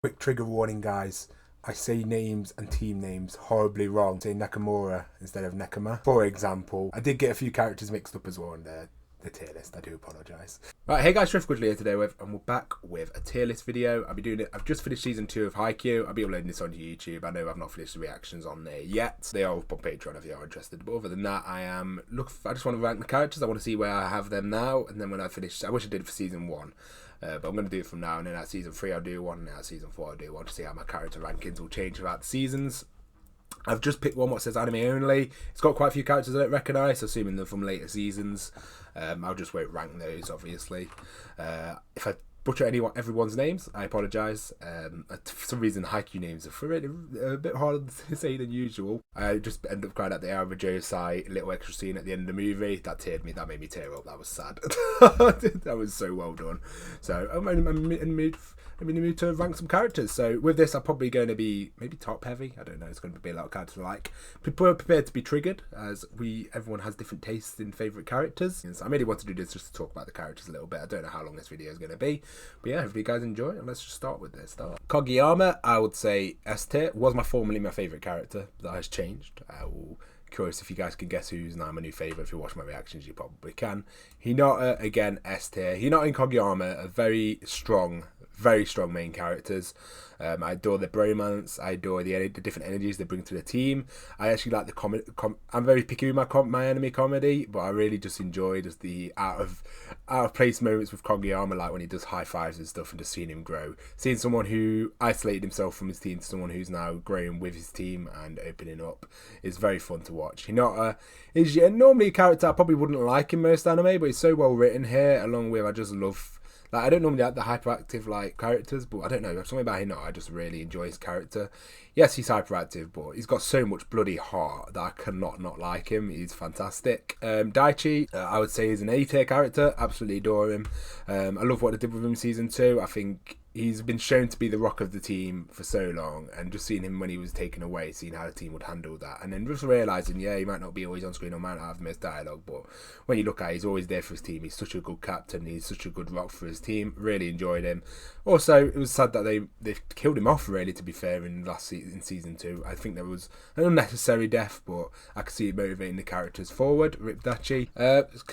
Quick trigger warning, guys. I say names and team names horribly wrong. Say Nakamura instead of Nekama. For example, I did get a few characters mixed up as well in the tier list. I do apologise. Right, hey guys, Driftwood here today and we're back with a tier list video. I'll be doing it. I've just finished season 2 of Haikyuu. I'll be uploading this onto YouTube. I know I've not finished the reactions on there yet. They are up on Patreon if you are interested. But other than that, I just want to rank the characters. I want to see where I have them now, and then when I finish, I wish I did it for season 1. But I'm going to do it from now, and then at season 3 I'll do one, and then at season 4 I'll do one to see how my character rankings will change throughout the seasons. I've just picked one what says anime only. It's got quite a few characters I don't recognise, assuming they're from later seasons. I'll just won't rank those, obviously. If I butcher everyone's names, I apologise. For some reason, Haikyuu names are really a bit harder to say than usual. I just end up crying at the Josai little extra scene at the end of the movie. That made me tear up. That was sad. That was so well done. So I'm in the mood to rank some characters. So with this, I'm probably going to be maybe top heavy. I don't know. It's going to be a lot of characters I like. People are prepared to be triggered, as everyone has different tastes in favourite characters. And so I really want to do this just to talk about the characters a little bit. I don't know how long this video is going to be, but yeah, hopefully you guys enjoy it. And let's just start with this. Kageyama, I would say S tier. Was formerly my favourite character. That has changed. Curious if you guys can guess who's now my new favourite. If you watch my reactions, you probably can. Hinata, again, S tier. Hinata and Kageyama are very strong main characters. I adore their bromance. I adore the different energies they bring to the team. I actually like the comedy. I'm very picky with my anime comedy, but I really just enjoy just the out of place moments with Kageyama, like when he does high fives and stuff, and just seeing him grow. Seeing someone who isolated himself from his team to someone who's now growing with his team and opening up is very fun to watch. Hinata is normally a character I probably wouldn't like in most anime, but he's so well written here. Along with, I just love. Like, I don't normally like the hyperactive characters, but I don't know, there's something about him that I just really enjoy his character. Yes, he's hyperactive, but he's got so much bloody heart that I cannot not like him. He's fantastic. Daichi, I would say, is an A-tier character. Absolutely adore him. I love what they did with him in season 2. I think he's been shown to be the rock of the team for so long, and just seeing him when he was taken away, seeing how the team would handle that, and then just realising, yeah, he might not be always on screen or might not have most dialogue, but when you look at it, he's always there for his team. He's such a good captain. He's such a good rock for his team. Really enjoyed him. Also, it was sad that they killed him off, really, to be fair, in season 2. I think there was an unnecessary death, but I could see it motivating the characters forward. Rip Dachi.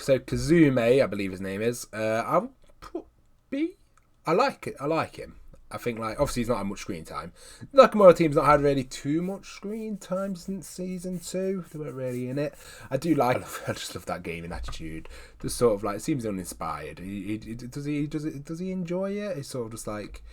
So Kazume, I believe his name is. I'll put B. I like it. I like him. I think, like, obviously he's not had much screen time. Nakamura team's not had really too much screen time since season 2. They weren't really in it. I just love that gaming attitude. Just sort of like, it seems uninspired. Does he enjoy it? It's sort of just like,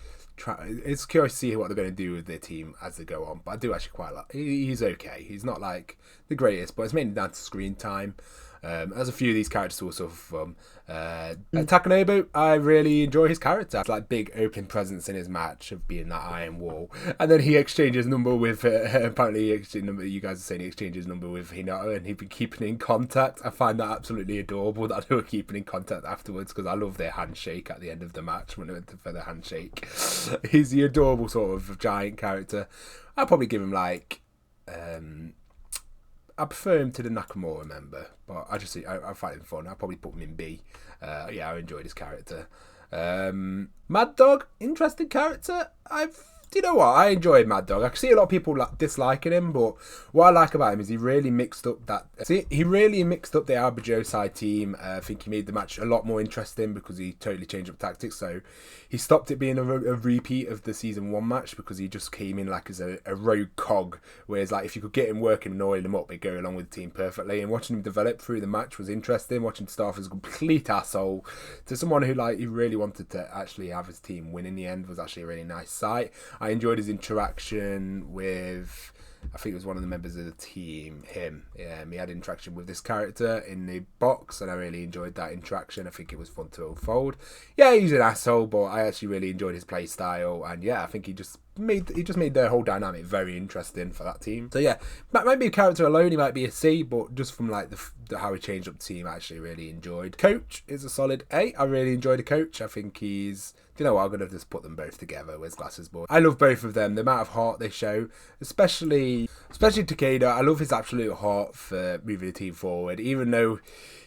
it's curious to see what they're going to do with their team as they go on. But I do actually quite like. He's okay. He's not like the greatest, but it's mainly down to screen time. There's a few of these characters who suffer from. Takanobu, I really enjoy his character. It's like big open presence in his match of being that iron wall, and then he exchanges number with. Apparently, you guys are saying he exchanges number with Hinata, and he'd be keeping in contact. I find that absolutely adorable that they were keeping in contact afterwards, because I love their handshake at the end of the match when they went for the handshake. He's the adorable sort of giant character. I'd probably give him like. I prefer him to the Nakamura member, but I find him fun. I'll probably put him in B. Yeah, I enjoyed his character. Mad Dog, interesting character. Do you know what? I enjoyed Mad Dog. I can see a lot of people disliking him, but what I like about him is he really mixed up the Josai team. I think he made the match a lot more interesting because he totally changed up tactics. So he stopped it being a repeat of the season 1 match, because he just came in like as a rogue cog. Whereas, like, if you could get him working and oil him up, he'd go along with the team perfectly. And watching him develop through the match was interesting. Watching him start as a complete asshole to someone who, like, he really wanted to actually have his team win in the end was actually a really nice sight. I enjoyed his interaction with, I think it was one of the members of the team, him. He had interaction with this character in the box, and I really enjoyed that interaction. I think it was fun to unfold. Yeah, he's an asshole, but I actually really enjoyed his play style, and yeah, I think he just made the whole dynamic very interesting for that team. So yeah, maybe a character alone, he might be a C, but just from like how he changed up the team, I actually really enjoyed. Coach is a solid A. I really enjoyed the coach. I think he's, you know what, I'm going to just put them both together with Glasses Boy. I love both of them. The amount of heart they show, especially Takeda. I love his absolute heart for moving the team forward, even though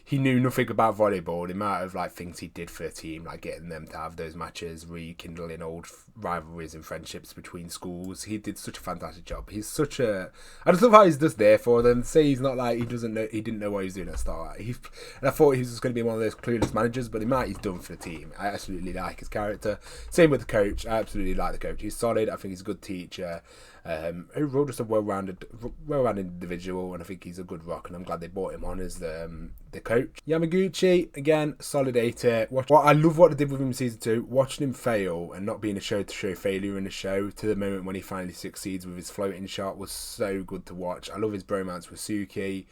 he knew nothing about volleyball. The amount of like things he did for a team, like getting them to have those matches, rekindling old rivalries and friendships between schools. He did such a fantastic job. He's such a, I just love how he's just there for them. Say he's not like he didn't know what he was doing at the start. And I thought he was just going to be one of those clueless managers, but the amount he's done for the team, I absolutely like his character. Same with the coach. I absolutely like the coach. He's solid. I think he's a good teacher. Overall, just a well-rounded individual, and I think he's a good rock, and I'm glad they brought him on as the coach. Yamaguchi, again, solid 8. I love what they did with him in season 2, watching him fail and not being a show-to-show failure in the show to the moment when he finally succeeds with his floating shot was so good to watch. I love his bromance with Suki.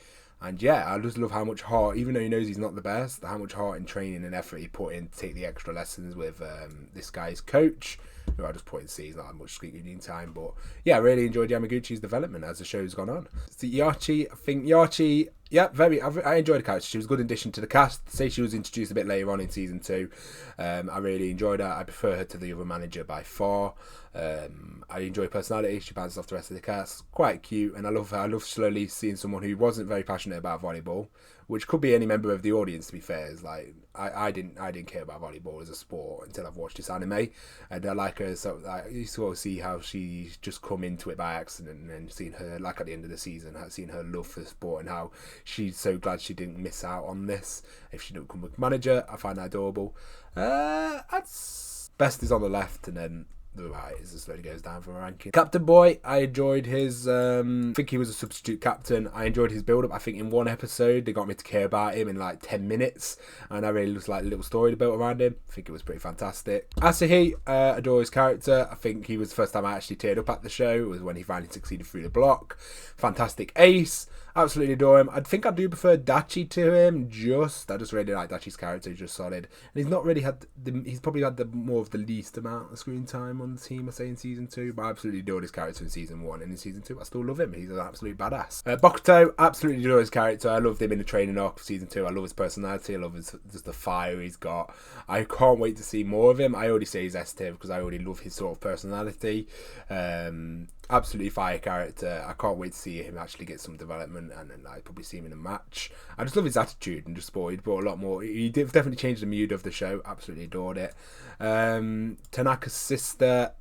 And yeah, I just love how much heart, even though he knows he's not the best, how much heart and training and effort he put in to take the extra lessons with this guy's coach, who I just put in C, he's not had much screen time. But yeah, I really enjoyed Yamaguchi's development as the show's gone on. So Yachi, I think Yachi, yeah, I enjoyed the character. She was a good addition to the cast. Say she was introduced a bit later on in season 2. I really enjoyed her. I prefer her to the other manager by far. I enjoy her personality. She bounces off the rest of the cast. Quite cute, and I love her. I love slowly seeing someone who wasn't very passionate about volleyball, which could be any member of the audience. To be fair, is like I didn't care about volleyball as a sport until I've watched this anime, and I like her. So you sort of see how she's just come into it by accident, and then seeing her like at the end of the season, seeing her love for the sport and how she's so glad she didn't miss out on this. If she didn't become a manager, I find that adorable. That's best is on the left, and then the right is just slowly goes down from a ranking. Captain Boy, I enjoyed his I think he was a substitute captain. I enjoyed his build up. I think in one episode they got me to care about him in like 10 minutes, and I really just like a little story built around him. I think it was pretty fantastic. Asahi, adore his character. I think he was the first time I actually teared up at the show. It was when he finally succeeded through the block. Fantastic ace. Absolutely adore him. I think I do prefer Dachi to him. I just really like Dachi's character. He's just solid, and he's not really had he's probably had the more of the least amount of screen time on the team, I say, in season 2. But I absolutely adored his character in season 1, and in season 2 I still love him. He's an absolute badass. Bokuto, absolutely adore his character. I loved him in the training arc of season 2. I love his personality. I love just the fire he's got. I can't wait to see more of him. I already say he's S-tier because I already love his sort of personality. Absolutely fire character. I can't wait to see him actually get some development, and then I'd probably see him in a match. I just love his attitude and just sport. He brought a lot more. He definitely changed the mood of the show. Absolutely adored it. Tanaka's sister,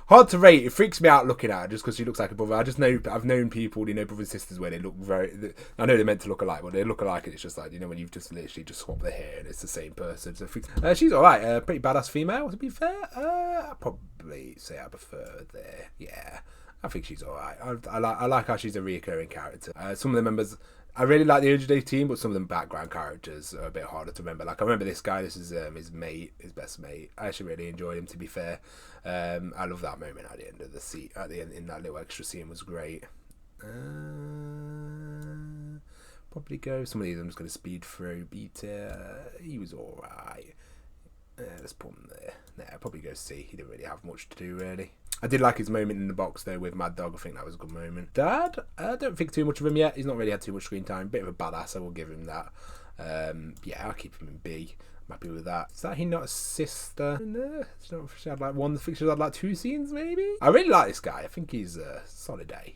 hard to rate. It freaks me out looking at her just because she looks like a brother. I've known people, brothers and sisters where they look I know they're meant to look alike, but they look alike, and it's just like, when you've just literally just swapped their hair and it's the same person. So she's alright. Pretty badass female, to be fair. I'd probably say I prefer there. Yeah, I think she's alright. I like how she's a reoccurring character. Some of the members, I really like the OJ team, but some of them background characters are a bit harder to remember. Like, I remember this guy. This is his mate, his best mate. I actually really enjoyed him, to be fair. I love that moment at the end of the scene. At the end, in that little extra scene, was great. Probably go. Some of these I'm just going to speed through. Beta, he was alright. Let's put him there. Nah, probably go C. He didn't really have much to do, really. I did like his moment in the box, though, with Mad Dog. I think that was a good moment. Dad, I don't think too much of him yet. He's not really had too much screen time. Bit of a badass, I will give him that. Yeah, I'll keep him in B. I'm happy with that. Is that he not a sister? No, she had like one. I think she had like 2 scenes, maybe. I really like this guy. I think he's a solid A.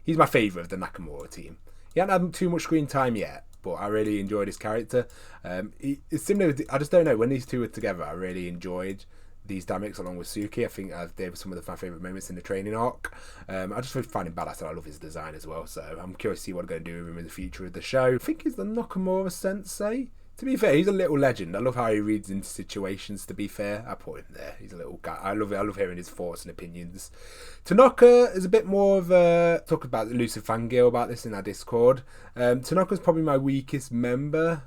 He's my favourite of the Nakamura team. He hasn't had too much screen time yet, but I really enjoyed his character. It's similar. I just don't know, when these two were together, I really enjoyed these dynamics along with Suki. I think they were some of my favourite moments in the training arc. I just find him badass, and I love his design as well. So I'm curious to see what they're going to do with him in the future of the show. I think he's the Nakamura sensei. To be fair, he's a little legend. I love how he reads into situations, to be fair. I put him there. He's a little guy. I love hearing his thoughts and opinions. Tanaka is a bit more of a... Talk about elusive fangirl about this in our Discord. Tanaka's probably my weakest member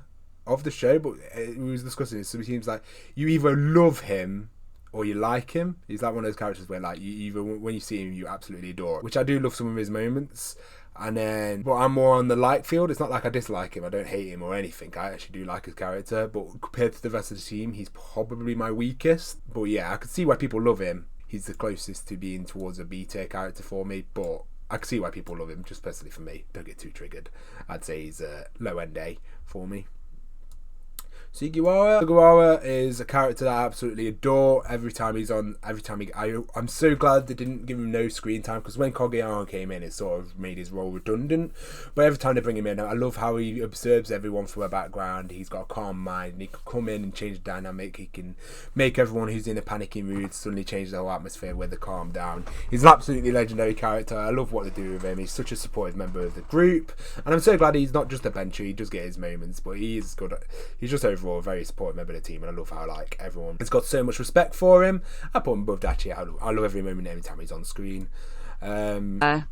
of the show, but we was discussing this, so it seems like you either love him or you like him. He's like one of those characters where, like, you either, when you see him, you absolutely adore him, which I do love some of his moments. And then, but I'm more on the like field. It's not like I dislike him. I don't hate him or anything. I actually do like his character, but compared to the rest of the team, he's probably my weakest. But yeah, I can see why people love him. He's the closest to being towards a B-tier character for me, but I can see why people love him. Just personally for me, don't get too triggered. I'd say he's a low-end A for me. Sugawara is a character that I absolutely adore. Every time I'm so glad they didn't give him no screen time, because when Kageyama came in, it sort of made his role redundant. But every time they bring him in, I love how he observes everyone from a background. He's got a calm mind, and he can come in and change the dynamic. He can make everyone who's in a panicking mood suddenly change the whole atmosphere where they calm down. He's an absolutely legendary character. I love what they do with him. He's such a supportive member of the group, and I'm so glad he's not just a bencher. He does get his moments, but he is good. He's just overall a very supportive member of the team, and I love how everyone has got so much respect for him. I put him above Dachi. I love every moment, every time he's on screen. Toru,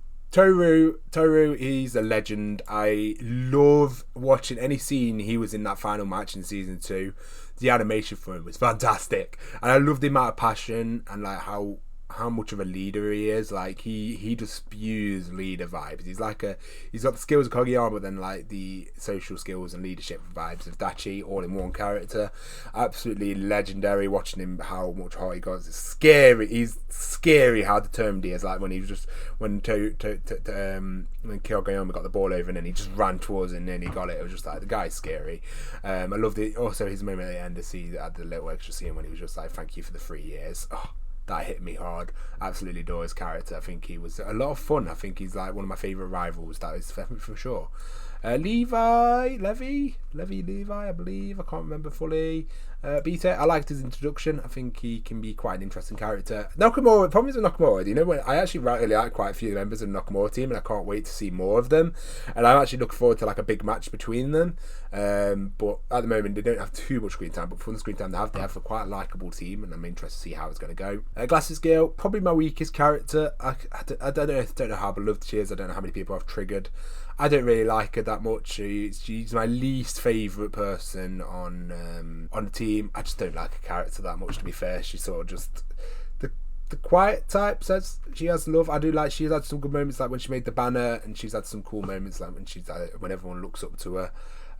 he's a legend. I love watching any scene he was in that final match in season 2. The animation for him was fantastic, and I love the amount of passion and how much of a leader he is. He just spews leader vibes. He's got the skills of Kageyama, but then the social skills and leadership vibes of Dachi all in one character. Absolutely legendary. Watching him, how much heart he got. It's scary. He's scary how determined he is. When Kageyama got the ball over and then he just ran towards it and then he got it. It was just the guy's scary. I loved it. Also his moment at the end to see had the little extra scene when he was just thank you for the 3 years. Oh, that hit me hard. Absolutely adore his character. I think he was a lot of fun. I think he's one of my favourite rivals. That is for sure. Levi, I believe. I can't remember fully. Beta, I liked his introduction. I think he can be quite an interesting character. Nakamura, problems with Nakamura, I actually really like quite a few members of the Nakamura team, and I can't wait to see more of them. And I'm actually looking forward to a big match between them. But at the moment, they don't have too much screen time, but from the screen time they have a quite a likeable team, and I'm interested to see how it's going to go. Glasses Girl, probably my weakest character. I don't know how beloved she is. I don't know how many people I've triggered. I don't really like her that much. She's my least favourite person on the team. I just don't like her character that much, to be fair. She's sort of just the quiet type. Says she has love. I do like she's had some good moments, like when she made the banner, and she's had some cool moments like when everyone looks up to her.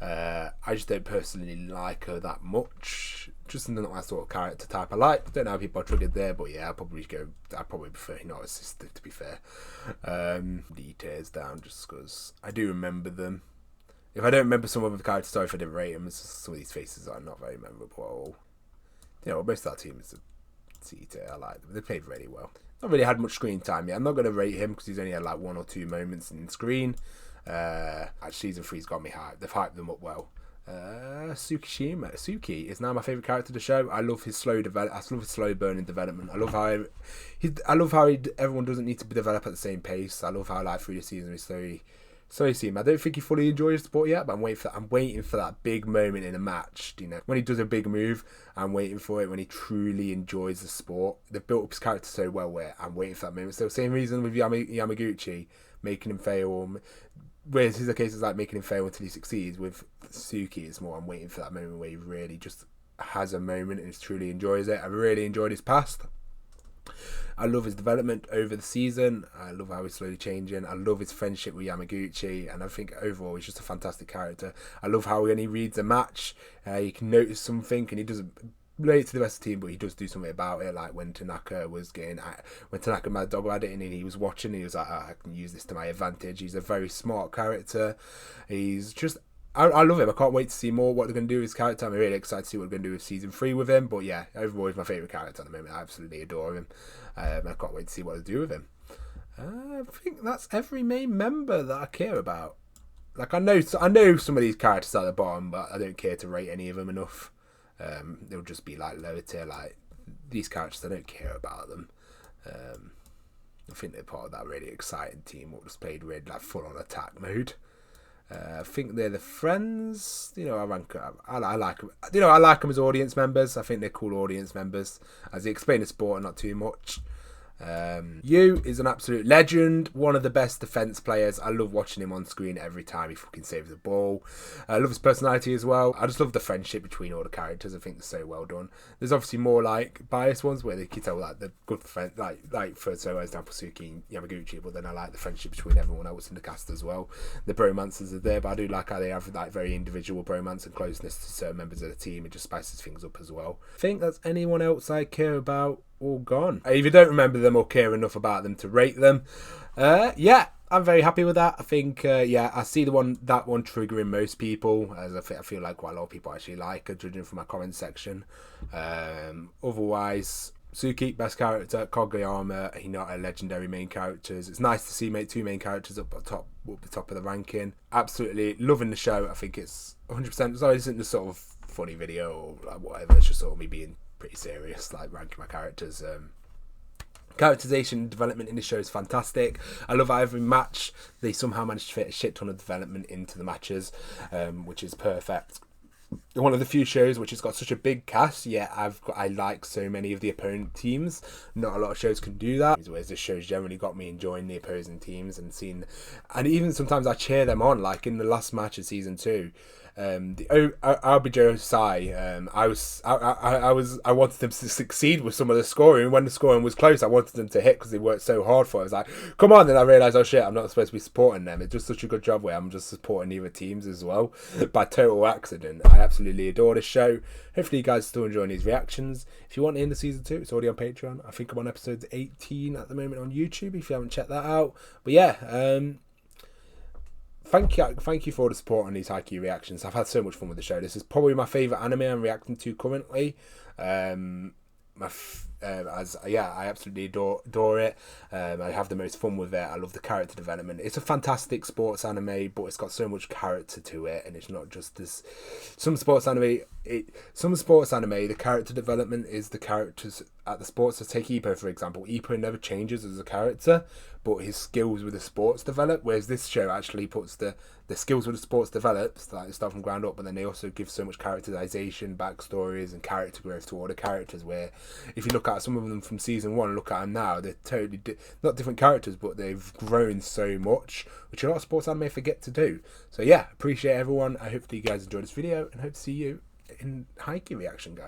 I just don't personally like her that much. Just not my sort of character type. I don't know how people are triggered there, but yeah, I'd probably prefer not a sister, to be fair. Details down just because I do remember them. If I don't remember some of the characters, sorry if I didn't rate them. Some of these faces are not very memorable. Most of that team is a C-tier. I like them. They played really well. Not really had much screen time yet. I'm not going to rate him because he's only had 1 or 2 moments in screen. Season 3's got me hyped. They've hyped them up well. Suki is now my favourite character of the show. I love his slow burning development. I love how everyone doesn't need to develop at the same pace. I love how through the season he's slowly seeing. I don't think he fully enjoys the sport yet, but I'm waiting for that big moment in a match. When he does a big move, I'm waiting for it. When he truly enjoys the sport, they've built up his character so well. Where I'm waiting for that moment. So same reason with Yamaguchi, making him fail. Whereas his case is making him fail until he succeeds. With Suki, it's more I'm waiting for that moment where he really just has a moment and truly enjoys it. I really enjoyed his past. I love his development over the season. I love how he's slowly changing. I love his friendship with Yamaguchi, and I think overall he's just a fantastic character. I love how when he reads a match, he can notice something, and he doesn't relate to the rest of the team, but he does do something about it. Like when Tanaka Mad Dog had it and he was watching, he was like, I can use this to my advantage. He's a very smart character. He's just I love him. I can't wait to see more what they're going to do with his character. I'm really excited to see what they're going to do with season 3 with him. But yeah, overall he's my favourite character at the moment. I absolutely adore him. I can't wait to see what they do with him. I think that's every main member that I care about. I know some of these characters at the bottom, but I don't care to rate any of them enough. They'll just be lower tier. These characters, I don't care about them. I think they're part of that really exciting team what just played really full on attack mode. I think they're the friends. I rank. I like them. I like them as audience members. I think they're cool audience members. As they explain the sport and not too much. Yu is an absolute legend, one of the best defense players. I love watching him on screen every time he fucking saves the ball. I love his personality as well. I just love the friendship between all the characters. I think they're so well done. There's obviously more biased ones where they can tell the good friend, for example Suki and Yamaguchi, but then I like the friendship between everyone else in the cast as well. The bromances are there, but I do like how they have very individual bromance and closeness to certain members of the team. It just spices things up as well. I think that's anyone else I care about all gone. I either don't remember them or care enough about them to rate them. Yeah, I'm very happy with that. I think, yeah, I see that one triggering most people, as I feel like quite a lot of people actually like it, judging from my comment section. Otherwise, Suki, best character. Kageyama, Hinata, legendary main characters. It's nice to see two main characters up the top of the ranking. Absolutely loving the show. I think it's 100%. So it isn't just sort of funny video or like whatever. It's just sort of me being pretty serious, like ranking my characters. Characterization development in the show is fantastic. I love how every match they somehow manage to fit a shit ton of development into the matches, which is perfect. One of the few shows which has got such a big cast, yet I like so many of the opponent teams. Not a lot of shows can do that. Whereas this show's generally got me enjoying the opposing teams and even sometimes I cheer them on. Like in the last match of season 2, the Aobijo Sai, I wanted them to succeed with some of the scoring. When the scoring was close, I wanted them to hit because they worked so hard for it. I was like, come on, then I realised, oh shit, I'm not supposed to be supporting them. It's just such a good job where I'm just supporting the other teams as well by total accident. I absolutely adore this show. Hopefully you guys are still enjoying these reactions. If you want it in the season 2, it's already on Patreon. I think I'm on episode 18 at the moment on YouTube if you haven't checked that out. But yeah, Thank you for all the support on these Haikyu reactions. I've had so much fun with the show. This is probably my favourite anime I'm reacting to currently. I absolutely adore it. I have the most fun with it. I love the character development. It's a fantastic sports anime, but it's got so much character to it, and it's not just this. Some sports anime, the character development is the characters at the sports. So take Ippo for example. Ippo never changes as a character, but his skills with the sports develop. Whereas this show actually puts the skills with the sports develops, like stuff from ground up, but then they also give so much characterization, backstories, and character growth to all the characters. Where if you look at some of them from season 1, look at them now, they're totally not different characters, but they've grown so much, which a lot of sports anime forget to do. So yeah, appreciate everyone. I hope that you guys enjoyed this video, and hope to see you in Haikyuu reaction, guys.